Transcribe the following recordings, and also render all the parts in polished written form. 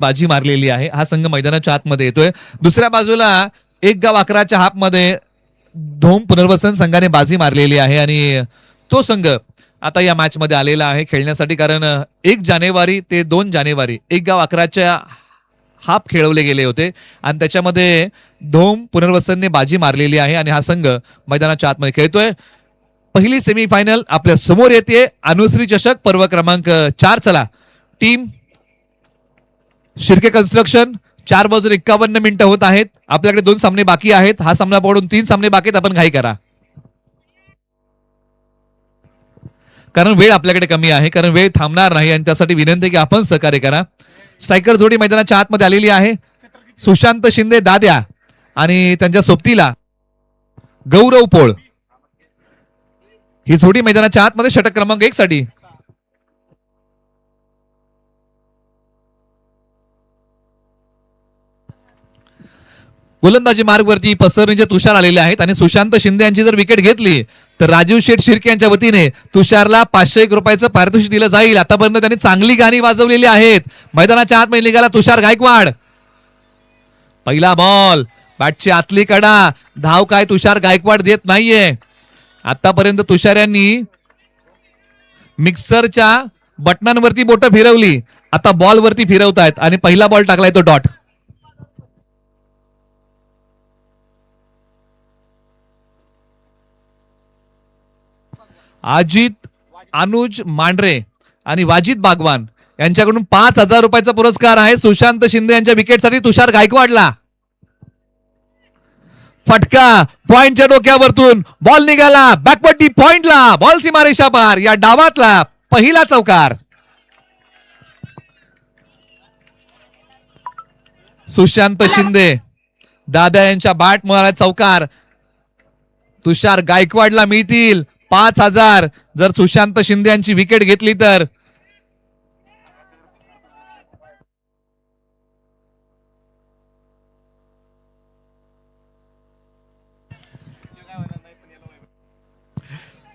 बाजी मारलेली आहे. हा संघ मैदानाच्या आतमध्ये येतोय. दुसऱ्या बाजूला एक गाव 11च्या हाफमध्ये धोम पुनर्वसन संघाने बाजी मारलेली आहे आणि तो संघ आता या मॅच मध्ये आलेला आहे खेळण्यासाठी, कारण 1 जानेवारी ते 2 जानेवारी एक गाव 11च्या हाफ खेळवले गेले होते आणि त्याच्यामध्ये धोम पुनर्वसनने बाजी मारलेली आहे आणि हा संघ मैदानाच्या आतमध्ये खेळतोय. पहिली सेमीफायनल आपल्या समोर येते. अनुश्री चषक पर्व क्रमांक 4. चला टीम शिर्के कन्स्ट्रक्शन 4:51 मिनिटं होत आहेत. आपल्याकडे 2 सामने बाकी आहेत. हा सामना पडून 3 सामने बाकी आहेत. आपण घाई करा कारण वेळ आपल्याकडे कमी आहे, कारण वेळ थांबणार नाही आणि त्यासाठी विनंती की आपण सहकार्य करा. स्ट्रायकर जोडी मैदानाच्या आतमध्ये आलेली आहे. सुशांत शिंदे दाद्या आणि त्यांच्या सोबतीला गौरव पोळ. ही जोडी मैदानाच्या आतमध्ये षटक क्रमांक 1 साठी. गोलंदाजी मार्गवरती पसरणीचे तुषार आलेले आहेत आणि सुशांत शिंदे यांची जर विकेट घेतली तर राजीव शेठ शिर्के यांच्या वतीने तुषारला 501 रुपयाचं पारितोषिक दिलं जाईल. आतापर्यंत त्यांनी चांगली गाणी वाजवलेली आहेत. मैदानाच्या आतमध्ये निघाला तुषार गायकवाड. पहिला बॉल, बॅटची आतली कडा, धाव काय तुषार गायकवाड देत नाहीये. आतापर्यंत तुषार यांनी मिक्सरच्या बटनांवरती बोटं फिरवली, आता बॉल वरती फिरवतायत आणि पहिला बॉल टाकलाय तो डॉट. अजित अनुज मांढरे आणि वाजिद बागवान यांच्याकडून 5,000 रुपयाचा पुरस्कार आहे सुशांत शिंदे यांच्या विकेटसाठी तुषार गायकवाडला. फटका पॉइंटच्या डोक्यावरतून बॉल निघाला बॅकवर्डी पॉइंटला, बॉल सीमारेषा पार. या डावातला पहिला चौकार. सुशांत शिंदे दादा यांच्या बॅट मुळे चौकार तुषार गायकवाडला मिळतील 5,000 जर सुशांत शिंदे यांची विकेट घेतली तर.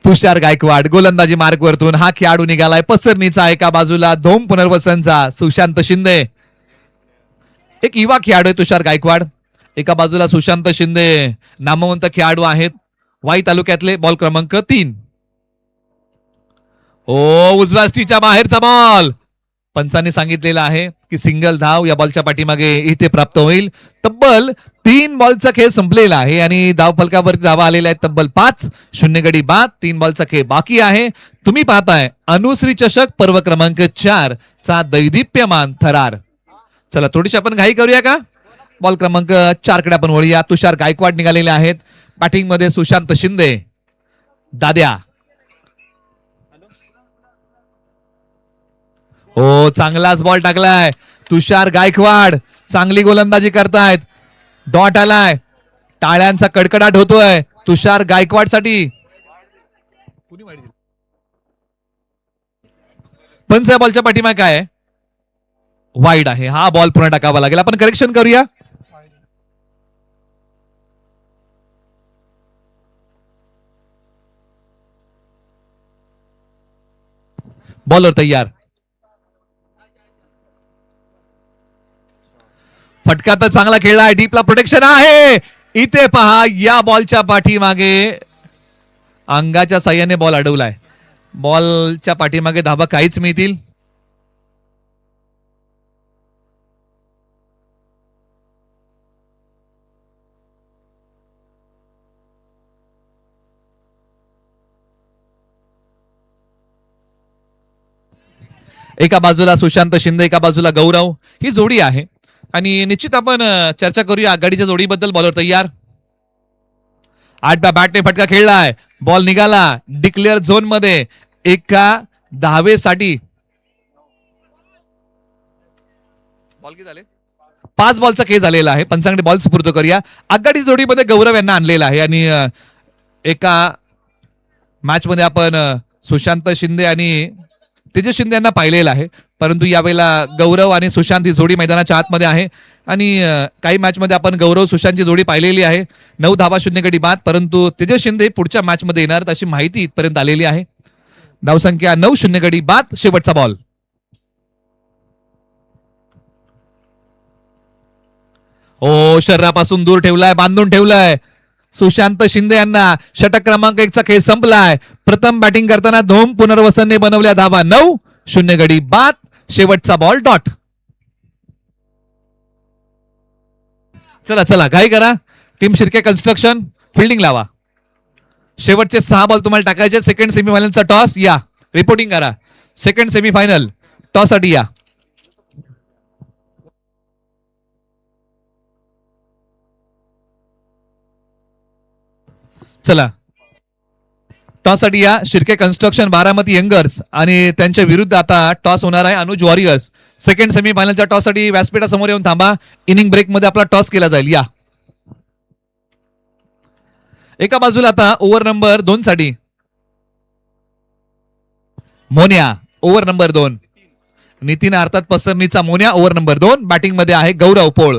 तुषार गायकवाड गोलंदाजी मार्गवरतून हा खेळाडू निघालाय पसरणीचा. एका बाजूला धोम पुनर्वसनचा सुशांत शिंदे, एक युवा खेळाडू आहे तुषार गायकवाड. एका बाजूला सुशांत शिंदे नामवंत खेळाडू आहेत वाई तालुक्यातले. बॉल क्रमांक 3. उजव्या स्टीच्या बाहेरचा बॉल. पंचांनी सांगितलेलं आहे की सिंगल धाव या बॉलच्या पाठीमागे इथे प्राप्त होईल. तब्बल 3 बॉलचा खेळ संपलेला आहे आणि धाव फलकावरती धावा आलेल्या आहेत तब्बल 5. 0 गडी बाद. 3 बॉलचा खेळ बाकी आहे. तुम्ही पाहताय अनुश्री चषक पर्व क्रमांक 4 चा दैदिप्यमान थरार. चला थोडीशी आपण घाई करूया का. बॉल क्रमांक 4 कडे आपण वळूया. तुषार गायकवाड निघालेले आहेत. बॅटिंग मध्ये सुशांत शिंदे, दाद्या. चांगलाच बॉल टाकलाय तुषार गायकवाड. चांगली गोलंदाजी करतायत. डॉट आलाय. टाळ्यांचा कडकडाट होतोय तुषार गायकवाड साठी. पंच या बॉलच्या पाठीमागे काय आहे, वाईड आहे. हा बॉल पुन्हा टाकावा लागेल. आपण करेक्शन करूया. बॉलर तयार. फटका तर चांगला खेळला आहे. डीपला प्रोटेक्शन आहे. इथे पहा या बॉलच्या पाठीमागे अंगाच्या साह्याने बॉल अडवलाय. बॉलच्या पाठीमागे धाबा काहीच मिळतील. एका बाजूला सुशांत शिंदे, एका बाजूला गौरव. ही जोडी आहे आणि निश्चित आपण चर्चा करूया आघाडीच्या जोडीबद्दल. बॉलर तयार. 8 बॅटने फटका खेळलाय. बॉल निघाला डिक्लेअर झोन मध्ये. एका धावेसाठी बॉल किती झाले, 5 बॉलचा खेळ झालेला आहे. पंचांकडे बॉल सुपूर्द करूया. आघाडी जोडीमध्ये गौरव यांना आणलेला आहे आणि एका मॅच मध्ये आपण सुशांत शिंदे आणि तेजस शिंदे यांना पाहिलेलं आहे, परंतु यावेळेला गौरव आणि सुशांत ही जोडी मैदानाच्या आतमध्ये आहे आणि काही मॅच मध्ये आपण गौरव सुशांतची जोडी पाहिलेली आहे. 9 धावा 0 गडी बाद, परंतु तेजस शिंदे पुढच्या मॅच मध्ये येणार अशी माहिती इथपर्यंत आलेली आहे. धावसंख्या 9 0 गडी बाद. शेवटचा बॉल. ओ शरीरापासून दूर ठेवलाय, बांधून ठेवलाय सुशांत शिंदे यांना. षटक क्रमांक 1चा खेळ संपलाय. प्रथम बॅटिंग करताना धोम पुनर्वसनने बनवल्या धावा 9. गडी बाद. शेवटचा बॉल डॉट. चला चला घाई करा. टीम शिर्के कन्स्ट्रक्शन फिल्डिंग लावा. शेवटचे 6 बॉल तुम्हाला टाकायचे. सेकंड सेमीफायनलचा टॉस या. रिपोर्टिंग करा. सेकंड सेमीफायनल टॉस साठी या. चला टॉस साठी या. शिर्के कन्स्ट्रक्शन बारामती यंगर्स आणि त्यांच्या विरुद्ध आता टॉस होणार आहे अनुज वॉरियर्स. सेकंड सेमीफायनलच्या टॉस साठी व्यासपीठासमोर येऊन थांबा. इनिंग ब्रेक मध्ये आपला टॉस केला जाईल. या एका बाजूला आता ओव्हर नंबर 2 साठी मोन्या. ओव्हर नंबर 2 नितीन अर्थात पसरणीचा मोन्या. ओव्हर नंबर 2 बॅटिंग मध्ये आहे गौरव पोळ.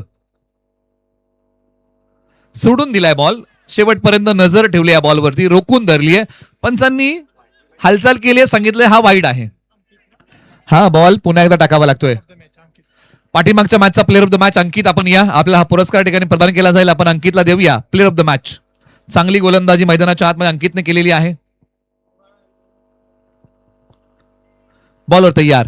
सोडून दिलाय बॉल. शेवटपर्यंत नजर ठेवली या बॉलवरती. रोखून धरलीये. पंचांनी हालचाल केली आहे. सांगितलंय हा वाईड आहे. हा बॉल पुन्हा एकदा टाकावा लागतोय. पाठीमागच्या मॅचचा प्लेअर ऑफ द मॅच अंकित. आपण या. आपला हा पुरस्कार ठिकाणी प्रदान केला जाईल. आपण अंकितला देऊया प्लेअर ऑफ द मॅच. चांगली गोलंदाजी मैदानाच्या आतमध्ये अंकितने केलेली आहे. बॉलवर तयार.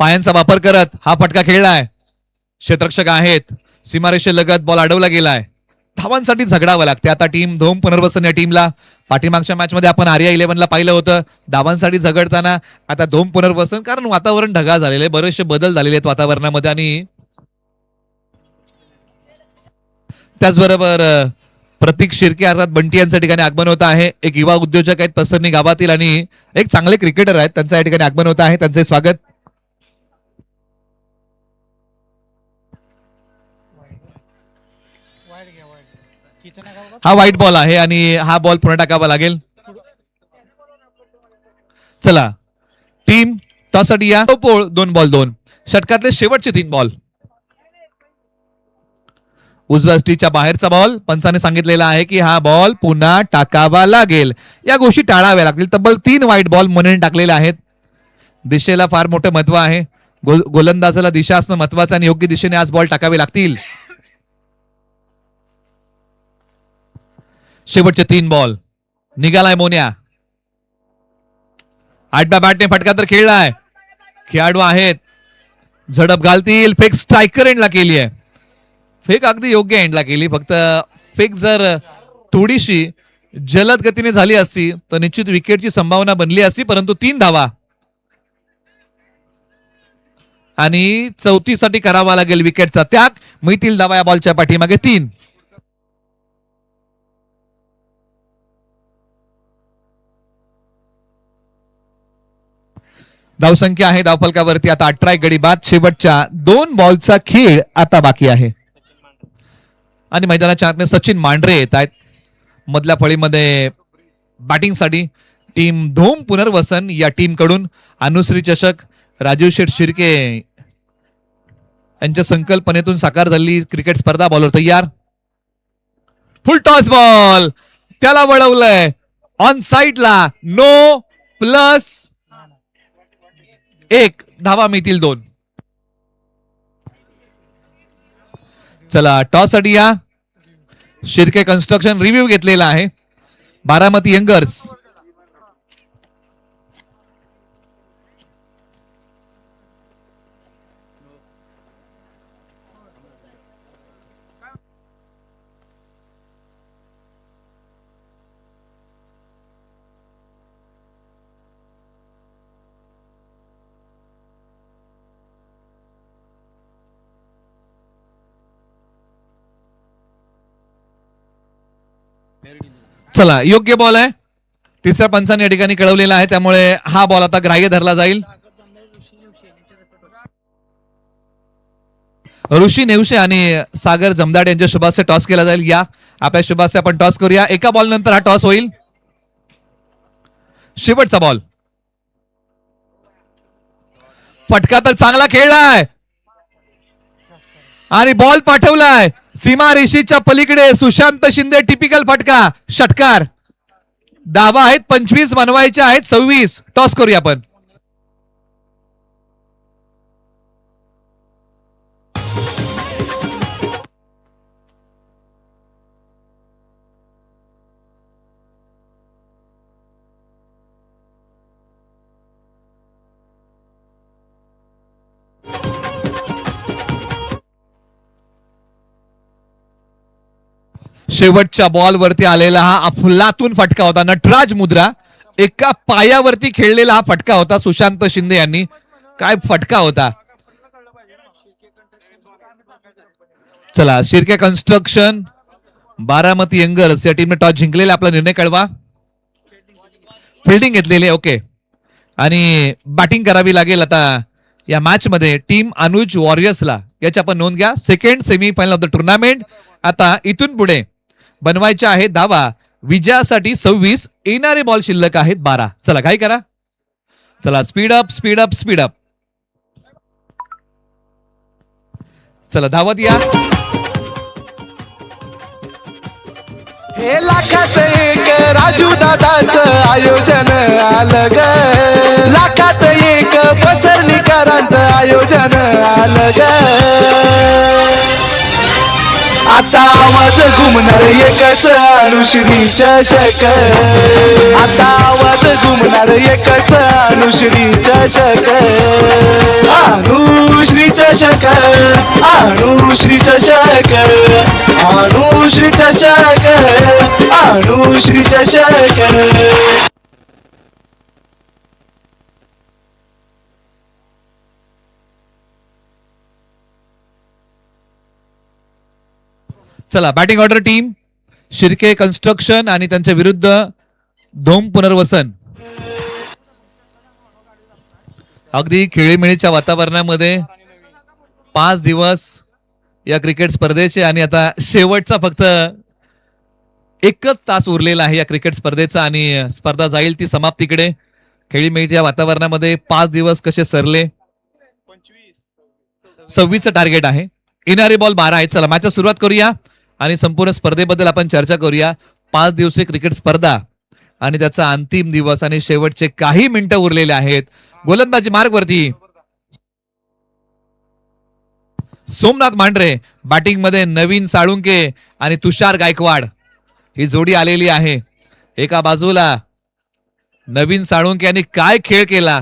पायांचा वापर करत हा फटका खेळलाय. क्षेत्ररक्षक आहेत. सीमारेषेलगत बॉल अडवला गेलाय. धावांसाठी झगडावं लागते आता टीम धोम पुनर्वसन या टीमला. पाठीमागच्या मॅच मध्ये आपण आर्या 11 ला पाहिलं होतं. धावांसाठी झगडताना आता धोम पुनर्वसन, कारण वातावरण ढगाळ झालेलं आहे. बरेचसे बदल झालेले आहेत वातावरणामध्ये आणि त्याचबरोबर प्रतीक शिर्के अर्थात बंटी यांच्या ठिकाणी आगमन होत आहे. एक युवा उद्योजक आहेत पसरणी गावातील आणि एक चांगले क्रिकेटर आहेत. त्यांच्या या ठिकाणी आगमन होत आहे. त्यांचे स्वागत. हा व्हाईट बॉल आहे आणि हा बॉल पुन्हा टाकावा लागेल. चला टीम टॉस साठी या. 2 बॉल 2. षटकातले शेवटचे 3 बॉल. उजव्या स्टीच्या बाहेरचा बॉल. पंचाने सांगितलेला आहे की हा बॉल पुन्हा टाकावा लागेल. या गोष्टी टाळाव्या लागतील. तब्बल 3 व्हाईट बॉल मोनेने टाकलेले आहेत. दिशेला फार मोठं महत्व आहे. गोलंदाजाला दिशा असणं महत्वाचं आणि योग्य दिशेने आज बॉल टाकावे लागतील. शेवटचे 3 बॉल. निघालाय मोन्या. आडव्या बॅटने फटका तर खेळलाय. खेळाडू आहेत. झडप घालतील. फेक स्ट्रायकर एंडला केली आहे. फेक अगदी योग्य एंडला केली. फक्त फेक जर थोडीशी जलद गतीने झाली असती तर निश्चित विकेटची संभावना बनली असती. परंतु 3 धावा आणि चौथीसाठी करावा लागेल विकेटचा त्याग. मिळतील धावा या बॉलच्या पाठीमागे 3. धावसंख्या आहे धावफलकावरती आता 18 गडी बाद. शेवटच्या 2 बॉलचा खेळ आता बाकी आहे आणि मैदानाच्या आतमध्ये सचिन मांढरे येत आहेत मधल्या फळीमध्ये बॅटिंगसाठी. टीम धोम पुनर्वसन या टीम कडून अनुश्री चषक राजीव शेठ शिर्के यांच्या संकल्पनेतून साकार झालेली क्रिकेट स्पर्धा. बॉलर तयार. फुल टॉस बॉल. त्याला वळवलंय ऑन साइडला. नो प्लस 1 धावा मिळतील 2. चला टॉस साठी या. शिर्के कन्स्ट्रक्शन रिव्ह्यू घेतलेला आहे. बारामती यंगर्स. चला योग्य बॉल आहे. तिसऱ्या पंचाने या ठिकाणी कळवलेला आहे. त्यामुळे हा बॉल आता ग्राह्य धरला जाईल. ऋषी नेवशे आणि सागर जमदाडे यांच्या शुभास्य टॉस केला जाईल. या आपल्या शुभास्य आपण टॉस करूया. एका बॉल नंतर हा टॉस होईल. शेवटचा बॉल. फटका तर चांगला खेळलाय आणि बॉल पाठवलाय सीमा रेषेच्या पलीकडे. सुशांत शिंदे टिपिकल फटका. षटकार. धावा आहेत 25 बनवायच्या आहेत 26. टॉस करूया आपण. शेवटच्या बॉल वरती आलेला हा अफलातून फटका होता. नटराज मुद्रा एका पायावरती खेळलेला हा फटका होता सुशांत शिंदे यांनी. काय फटका होता. चला शिर्के कन्स्ट्रक्शन बारामती यंगर्स या टीमने टॉस जिंकलेला. आपला निर्णय कळवा. फिल्डिंग घेतलेली. ओके. आणि बॅटिंग करावी लागेल आता या मॅच मध्ये टीम अनुज वॉरियर्सला. याची आपण नोंद घ्या. Second semifinal of the tournament. आता इथून पुढे बनवायच्या आहेत धावा. विजयासाठी 26. येणारे बॉल शिल्लक आहेत 12. चला काय करा. चला speed up speed up speed up. चला धावत या. हे लाखात एक राजू दादाचं आयोजन आलं ग. लाखात एक पसरणीकरांचं आयोजन आलं ग. आता आवाज घुमणार एकच अनुश्री चषक. आता आवाज घुमणार एकच अनुश्री चषक. अनुश्री चषक अनुश्री चषक अनुश्री चषक अनुश्री चषक. चला batting order team Shirke construction आणि त्यांच्या विरुद्ध धोम पुनर्वसन. अगदी खेळीमेळीच्या वातावरणामध्ये 5 दिवस या क्रिकेट स्पर्धेचे आणि आता शेवटचा फक्त 1च तास उरलेला आहे या क्रिकेट स्पर्धेचा आणि स्पर्धा जाईल ती समाप्तीकडे. खेळीमेळीच्या वातावरणामध्ये 5 दिवस कसे सरले. 26चं टार्गेट आहे. येणारे बॉल 12 आहेत. चला मॅचची सुरुवात करूया आणि संपूर्ण स्पर्धेबद्दल आपण चर्चा करूया. 5 दिवसीय क्रिकेट स्पर्धा आणि त्याचा अंतिम दिवस आणि शेवटचे काही मिनिटं उरलेले आहेत. गोलंदाजी मार्ग वरती सोमनाथ मांढरे. बॅटिंग मध्ये नवीन साळुंके आणि तुषार गायकवाड ही जोडी आलेली आहे. एका बाजूला नवीन साळुंके यांनी काय खेळ केला.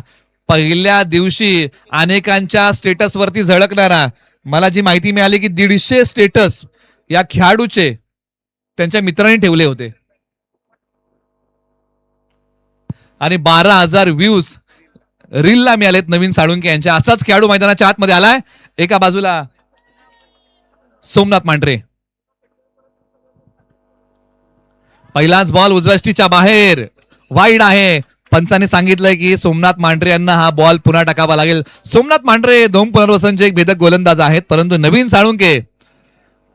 पहिल्या दिवशी अनेकांच्या स्टेटस वरती झळकणारा. मला जी माहिती मिळाली की 150 स्टेटस या खेळाडूचे त्यांच्या मित्रांनी ठेवले होते आणि 12,000 व्ह्यूज रीलला मिळालेत नवीन साळुंके यांच्या. असाच खेळाडू मैदानाच्या आतमध्ये आलाय. एका बाजूला सोमनाथ मांढरे. पहिलाच बॉल उजव्या स्टिच्या बाहेर वाईड आहे. पंचाने सांगितलंय की सोमनाथ मांढरे यांना हा बॉल पुन्हा टाकावा लागेल. सोमनाथ मांढरे धोम पुनर्वसनचे एक भेदक गोलंदाज आहेत, परंतु नवीन साळुंके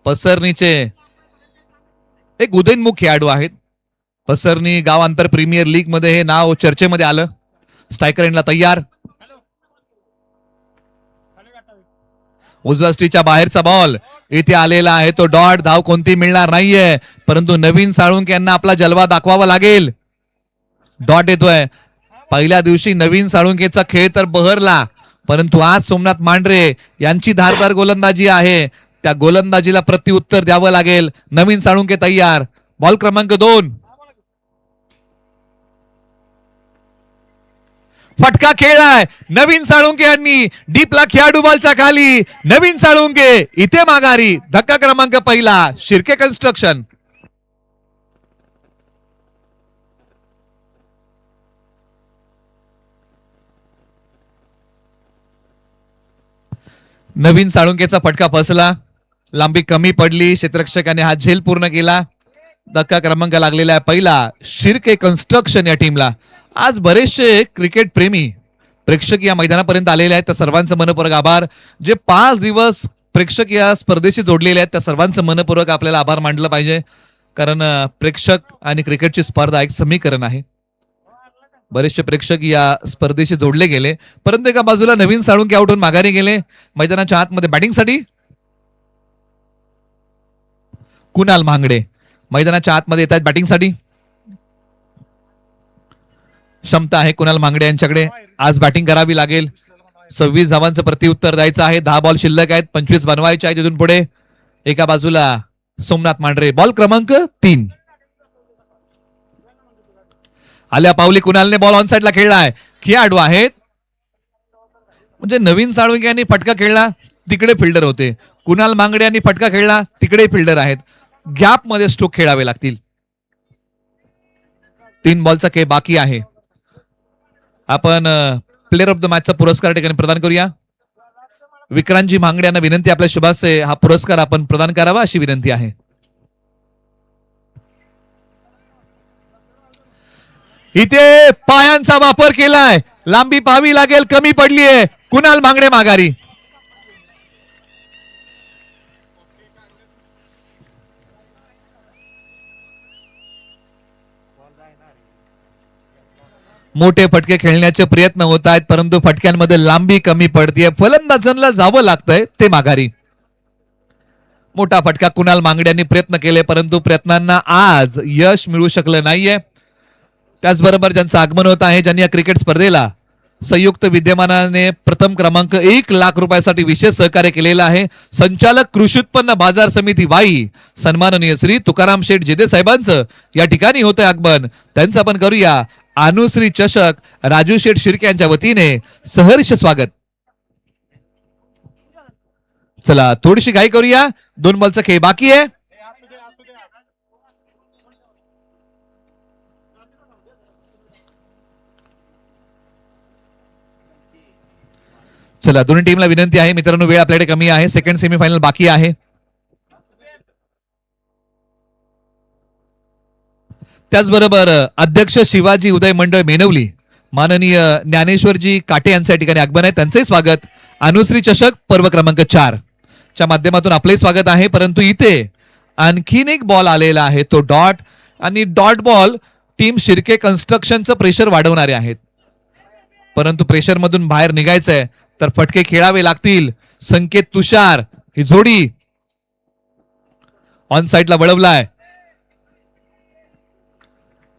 पसरणीचे एक उदयनमुख खेळाडू आहेत. पसरणी गाव आंतर प्रीमियर लीग मध्ये हे नाव चर्चेमध्ये आलं. स्ट्रायकर एंडला तयार. उजव्या स्टिच्या बाहेरचा बॉल इथे आलेला आहे. तो डॉट. धाव कोणती मिळणार नाहीये, परंतु नवीन साळुंके यांना आपला जलवा दाखवावा लागेल. डॉट येतोय. पहिल्या दिवशी नवीन साळुंकेचा खेळ तर बहरला, परंतु आज सोमनाथ मांढरे यांची धारदार गोलंदाजी आहे. त्या गोलंदाजीला प्रत्युत्तर द्यावं लागेल. नवीन साळुंके तयार. बॉल क्रमांक 2. फटका खेळलाय नवीन साळुंके यांनी. डीपला खेळाडू बॉलच्या खाली. नवीन साळुंके इथे माघारी. धक्का क्रमांक 1 शिर्के कन्स्ट्रक्शन. नवीन साळुंकेचा फटका फसला. लांबी कमी पडली. क्षेत्ररक्षकाने हा झेल पूर्ण केला. धक्का क्रमांक लागलेला आहे 1 शिर्के कन्स्ट्रक्शन या टीमला. आज बरेचसे क्रिकेट प्रेमी प्रेक्षक या मैदानापर्यंत आलेले आहेत. त्या सर्वांचं मनपूर्वक आभार. जे 5 दिवस प्रेक्षक या स्पर्धेशी जोडलेले आहेत त्या सर्वांचं मनपूर्वक आपल्याला आभार मानलं पाहिजे, कारण प्रेक्षक आणि क्रिकेटची स्पर्धा एक समीकरण आहे. बरेचसे प्रेक्षक या स्पर्धेशी जोडले गेले, परंतु एका बाजूला नवीन साळुंके आउट होऊन माघारी गेले. मैदानाच्या आतमध्ये बॅटिंगसाठी कुणाल मांगडे मैदानाच्या आतमध्ये येत आहेत बॅटिंगसाठी. क्षमता आहे कुणाल मांगडे यांच्याकडे. आज बॅटिंग करावी लागेल. 26 धावांचं प्रत्युत्तर द्यायचं आहे. 10 बॉल शिल्लक आहेत. 25 बनवायचे आहेत तिथून पुढे. एका बाजूला सोमनाथ मांढरे. बॉल क्रमांक 3. आल्या पावली कुणालने बॉल ऑन साइडला खेळलाय. खेळाडू आहेत म्हणजे नवीन साळुंके यांनी फटका खेळला तिकडे फिल्डर होते. कुणाल मांगडे यांनी फटका खेळला तिकडे फिल्डर आहेत. गॅप मध्ये स्ट्रोक खेळावे लागतील. 3 बॉलचा खेळ बाकी आहे. आपण प्लेअर ऑफ द मॅचचा पुरस्कार ठिकाणी प्रदान करूया. विक्रांतजी भांगडे यांना विनंती, आपल्या शुभासे हा पुरस्कार आपण प्रदान करावा अशी विनंती आहे. इथे पायांचा वापर केलाय, लांबी पाहावी लागेल, कमी पडलीये. कुणाल भांगडे माघारी. मोठे फटके खेळण्याचे प्रयत्न होत आहेत, परंतु फटक्यांमध्ये लांबी कमी पडतीये. फलंदाजांना जावं लागतंय ते माघारी. मोठा फटका कुणाल भांगडे यांनी प्रयत्न केले, परंतु प्रयत्नांना आज यश मिळू शकलं नाहीये. त्याचबरोबर ज्यांचं आगमन होत आहे, ज्यांनी या क्रिकेट स्पर्धेला संयुक्त विद्यमानाने प्रथम क्रमांक 1 लाख रुपयासाठी विशेष सहकार्य केलेलं आहे, संचालक कृषी उत्पन्न बाजार समिती वाई सन्माननीय श्री तुकाराम शेठ जेदे साहेबांचं या ठिकाणी होतंय आगमन. त्यांचं आपण करूया अनुश्री चषक राजू शेठ शिर्के यांच्या वतीने सहर्ष स्वागत. चला थोडीशी घाई करूया, 2 बॉलचा खेळ बाकी आहे. चला दोन्ही टीमला विनंती आहे मित्रांनो, वेळ आपल्याकडे कमी आहे. सेकंड सेमीफायनल बाकी आहे. त्याचबरोबर अध्यक्ष शिवाजी उदय मंडळ मेनवली माननीय ज्ञानेश्वरजी काटे यांच्या ठिकाणी आगमन आहे, त्यांचंही स्वागत. अनुश्री चषक पर्व क्रमांक 4 च्या माध्यमातून आपलंही स्वागत आहे. परंतु इथे आणखीन एक बॉल आलेला आहे, तो डॉट. आणि डॉट बॉल टीम शिर्के कन्स्ट्रक्शनचं प्रेशर वाढवणारे आहेत, परंतु प्रेशर मधून बाहेर निघायचंय तर फटके खेळावे लागतील. संकेत तुषार ही जोडी ऑन साइडला वळवलाय.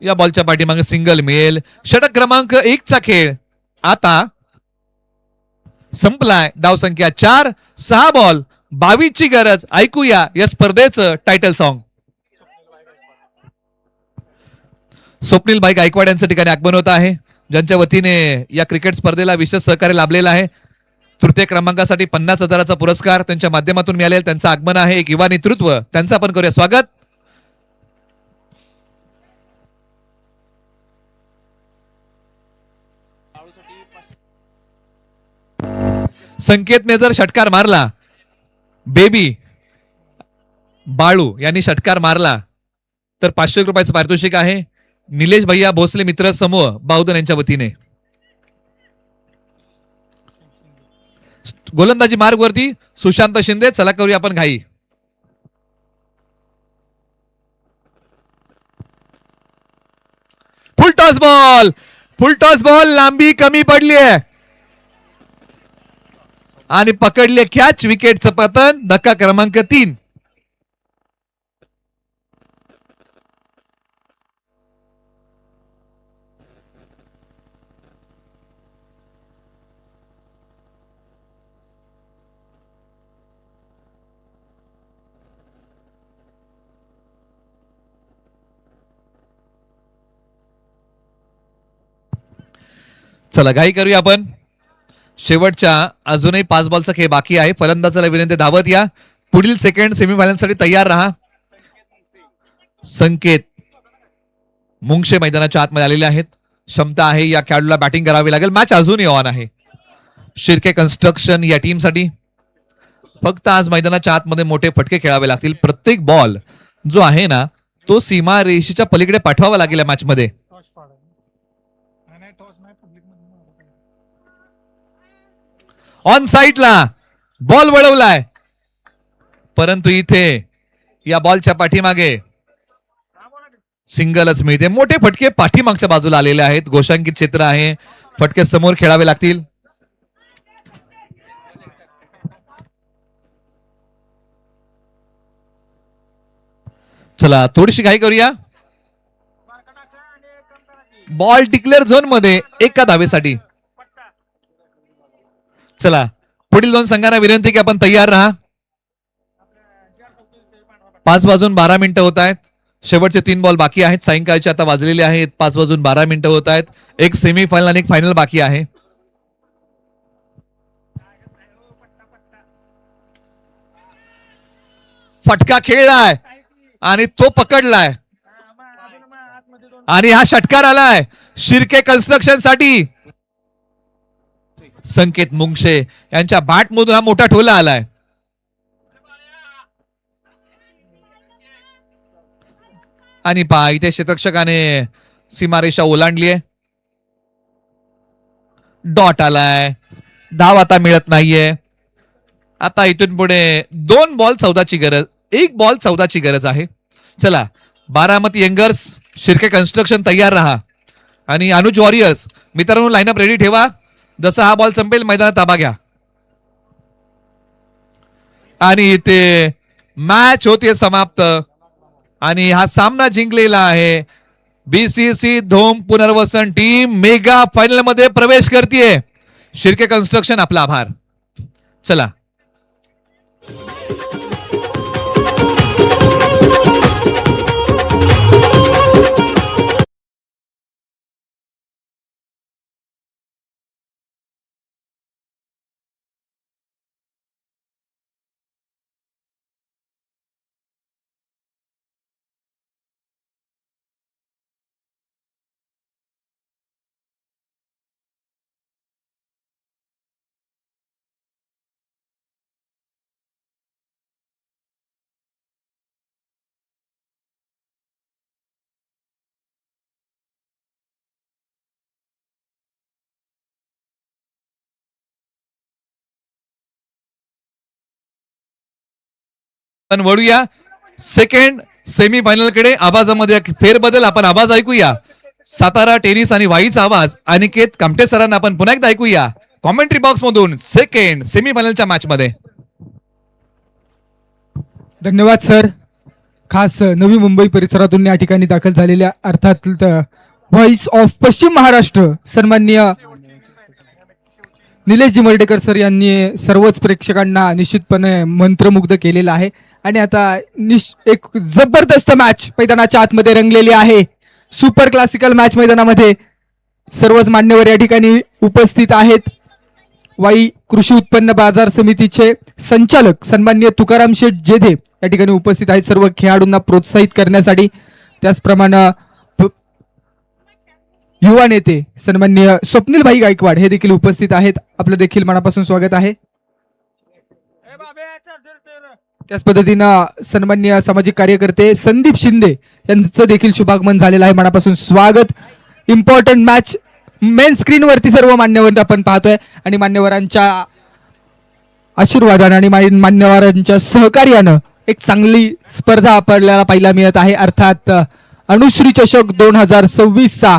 या बॉलच्या पाठीमागे सिंगल मिळेल. षटक क्रमांक 1 चा खेळ आता संपलाय. धाव संख्या 4, 6 बॉल 22 ची गरज. ऐकूया या स्पर्धेचं टायटल सॉन्ग. स्वप्नीलभाई गायकवाड यांच्या ठिकाणी आगमन होत आहे, ज्यांच्या वतीने या क्रिकेट स्पर्धेला विशेष सहकार्य लाभलेलं आहे. तृतीय क्रमांकासाठी 50,000चा पुरस्कार त्यांच्या माध्यमातून मिळालेला. त्यांचं आगमन आहे, एक युवा नेतृत्व, त्यांचं आपण करूया स्वागत. संकेतने जर षटकार मारला, बेबी बाळू यांनी षटकार मारला तर 500 रुपयाचं पारितोषिक आहे. निलेश भैया भोसले मित्र समूह बाहुधन यांच्या वतीने. गोलंदाजी मार्ग वरती सुशांत शिंदे. चला करूया आपण घाई. फुल टॉस बॉल लांबी कमी पडली आहे आणि पकडले कॅच. विकेटचं पतन. धक्का क्रमांक 3. चला घाई करूया आपण. शेवटच्या अजूनही 5 बॉलचा खेळ बाकी आहे. फलंदाजाला विनंती, धावत या. पुढील सेकंड सेमीफायनल साठी तयार राहा. संकेत मुंगशे मैदानाच्या आतमध्ये आलेले आहेत. क्षमता आहे या खेळाडूला बॅटिंग करावी लागेल. मॅच अजूनही ऑन आहे शिर्के कन्स्ट्रक्शन या टीम साठी. फक्त आज मैदानाच्या आतमध्ये मोठे फटके खेळावे लागतील. प्रत्येक बॉल जो आहे ना तो सीमा रेषेच्या पलीकडे पाठवावा लागेल या मॅच मध्ये. ऑन साइडला बॉल वळवलाय, परंतु इथे या बॉलच्या पाठीमागे सिंगलच मिळते. मोठे फटके पाठीमागच्या बाजूला आलेले आहेत. गोशांकित क्षेत्र आहे, फटके समोर खेळावे लागतील. चला थोडीशी घाई करूया. बॉल डिक्लेअर झोन मध्ये एका धावेसाठी. चला पुढील 2 संघांना विनंती की आपण तयार राहा. 5 वाजून 12 मिनिटं होत आहेत. शेवटचे 3 बॉल बाकी आहेत. सायंकाळचे आता वाजलेले आहेत 5 वाजून 12 मिनिटं होत आहेत. एक सेमीफायनल आणि एक फायनल बाकी आहे. फटका खेळलाय आणि तो पकडलाय आणि हा षटकार आलाय शिर्के कन्स्ट्रक्शन साठी. संकेत मुंगशे यांच्या बॅट मधून हा मोठा ठोला आलाय. आणि पहा इथे क्षेत्ररक्षकाने सीमारेषा ओलांडली आहे. डॉट आलाय. धाव आता मिळत नाहीये. आता इथून पुढे 2 बॉल 14ची गरज, 1 बॉल 14ची गरज आहे. चला बारामती यंगर्स शिर्के कन्स्ट्रक्शन तयार राहा आणि अनुज वॉरियर्स मित्रांनो लाईनअप रेडी ठेवा. जसा हा बॉल संपेल मैदानात ताबा घ्या. आणि इथे मॅच होते समाप्त आणि हा सामना जिंकलेला आहे बीसीसी धोम पुनर्वसन टीम मेगा फायनल मध्ये प्रवेश करते. शिर्के कन्स्ट्रक्शन आपला आभार. चला वळूया सेकंड सेमी फायनल कडे. आवाजामध्ये फेरबदल. आपण आवाज ऐकूया. सातारा टेनिस आणि वाईचा आवाज अनिकेत कामटे सरांना आपण पुन्हा एकदा ऐकूया कॉमेंट्री बॉक्स मधून सेकंड सेमी फायनलच्या मॅच मध्ये. धन्यवाद सर. खास नवी मुंबई परिसरातून या ठिकाणी दाखल झालेल्या अर्थात व्हॉइस ऑफ पश्चिम महाराष्ट्र सन्माननीय निलेशजी मर्डेकर सर यांनी सर्वच प्रेक्षकांना निश्चितपणे मंत्रमुग्ध केलेलं आहे. आणि आता एक जबरदस्त मॅच मैदानाच्या आतमध्ये रंगलेली आहे. सुपर क्लासिकल मॅच मैदानामध्ये सर्वच मान्यवर या ठिकाणी उपस्थित आहेत. वाई कृषी उत्पन्न बाजार समितीचे संचालक सन्माननीय तुकाराम शेठ जेधे या ठिकाणी उपस्थित आहेत सर्व खेळाडूंना प्रोत्साहित करण्यासाठी. त्याचप्रमाणे युवा नेते सन्माननीय स्वप्नील भाई गायकवाड हे देखील उपस्थित आहेत. आपलं देखील मनापासून स्वागत आहे. त्याच पद्धतीनं सन्माननीय सामाजिक कार्यकर्ते संदीप शिंदे यांचं देखील शुभागमन झालेलं आहे. मनापासून स्वागत. इम्पॉर्टंट मॅच मेन स्क्रीन वरती सर्व मान्यवर आपण पाहतोय आणि मान्यवरांच्या आशीर्वादाने आणि मान्यवरांच्या सहकार्यानं एक चांगली स्पर्धा आपल्याला पाहायला मिळत आहे. अर्थात अनुश्री चषक 2026 चा